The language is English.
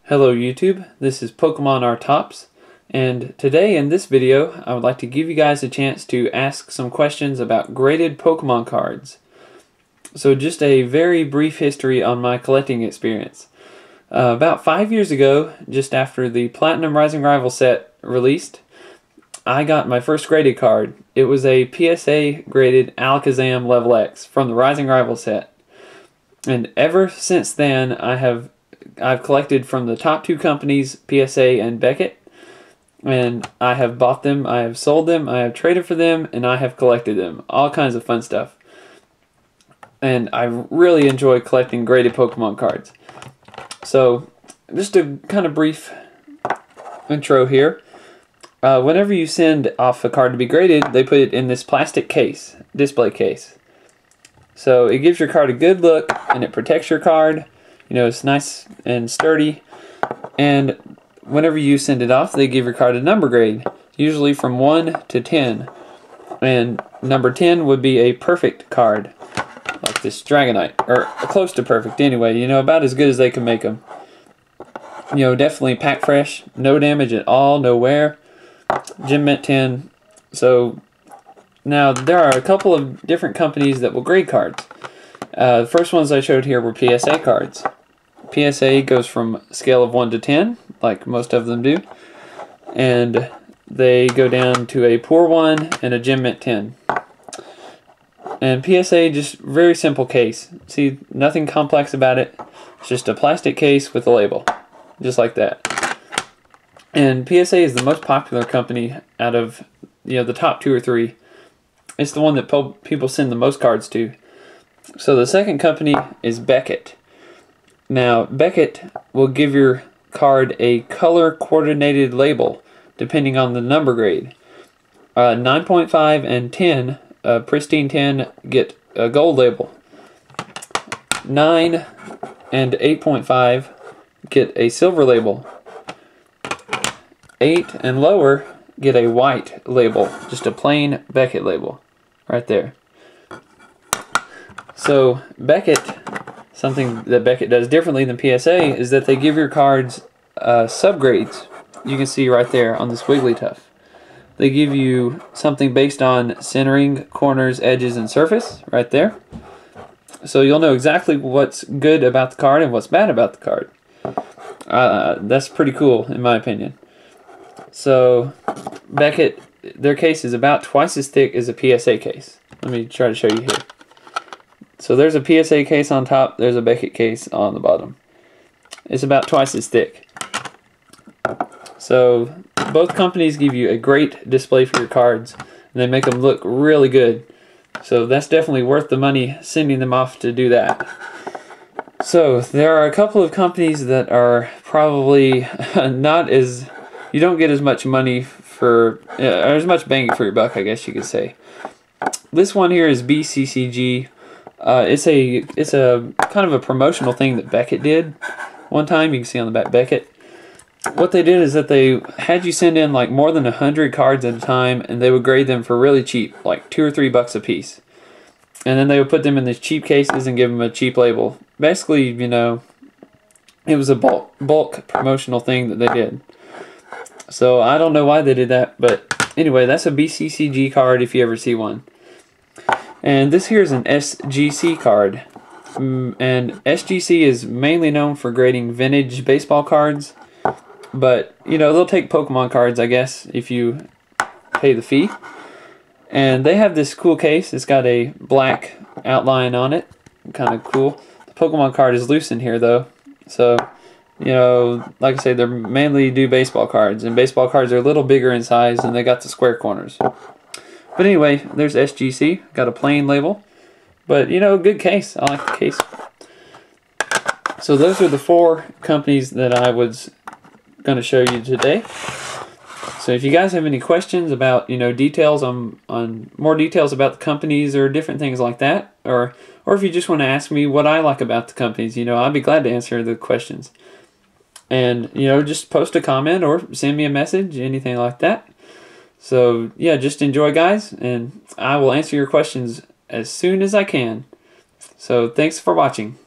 Hello YouTube, this is Pokemon R Tops, and today in this video I would like to give you guys a chance to ask some questions about graded Pokemon cards. So just a very brief history on my collecting experience. About 5 years ago, just after the Platinum Rising Rival set released, I got my first graded card. It was a PSA graded Alakazam Level X from the Rising Rival set. And ever since then I've collected from the top two companies, PSA and Beckett, and I have bought them, I have sold them, I have traded for them, and I have collected them. All kinds of fun stuff. And I really enjoy collecting graded Pokemon cards. So, just a kind of brief intro here. Whenever you send off a card to be graded, they put it in this plastic case, display case. So it gives your card a good look, and it protects your card. You know, it's nice and sturdy, and whenever you send it off, they give your card a number grade, usually from 1 to 10. And number 10 would be a perfect card, like this Dragonite, or close to perfect anyway, you know, about as good as they can make them. You know, definitely pack fresh, no damage at all, no wear, Gem Mint 10. So, now there are a couple of different companies that will grade cards. The first ones I showed here were PSA cards. PSA goes from scale of 1 to 10, like most of them do, and they go down to a poor 1 and a Gem Mint 10. And PSA, just very simple case. See, nothing complex about it. It's just a plastic case with a label, just like that. And PSA is the most popular company out of, you know, the top 2 or 3. It's the one that people send the most cards to. So the second company is Beckett. Now, Beckett will give your card a color-coordinated label, depending on the number grade. 9.5 and 10, pristine 10, get a gold label. 9 and 8.5 get a silver label. 8 and lower get a white label, just a plain Beckett label, right there. So, Beckett, something that Beckett does differently than PSA is that they give your cards subgrades. You can see right there on this Wigglytuff. They give you something based on centering, corners, edges, and surface, right there. So you'll know exactly what's good about the card and what's bad about the card. That's pretty cool, in my opinion. So, Beckett, their case is about twice as thick as a PSA case. Let me try to show you here. So there's a PSA case on top, there's a Beckett case on the bottom. It's about twice as thick. So both companies give you a great display for your cards, and they make them look really good. So that's definitely worth the money sending them off to do that. So there are a couple of companies that are probably not as, you don't get as much money for, or as much bang for your buck, I guess you could say. This one here is BCCG. It's a kind of a promotional thing that Beckett did one time. You can see on the back Beckett. What they did is that they had you send in like more than 100 cards at a time, and they would grade them for really cheap, like $2 or $3 a piece. And then they would put them in these cheap cases and give them a cheap label. Basically, you know, it was a bulk promotional thing that they did. So I don't know why they did that, but anyway, that's a BCCG card if you ever see one. And this here is an SGC card. And SGC is mainly known for grading vintage baseball cards. But, you know, they'll take Pokemon cards, I guess, if you pay the fee. And they have this cool case. It's got a black outline on it. Kind of cool. The Pokemon card is loose in here, though. So, you know, like I say, they mainly do baseball cards. And baseball cards are a little bigger in size, and they got the square corners. But anyway, there's SGC. Got a plain label. But, you know, good case. I like the case. So those are the 4 companies that I was going to show you today. So if you guys have any questions about, you know, details on more details about the companies or different things like that, or if you just want to ask me what I like about the companies, you know, I'd be glad to answer the questions. And, you know, just post a comment or send me a message, anything like that. So, yeah, just enjoy, guys, and I will answer your questions as soon as I can. So, thanks for watching.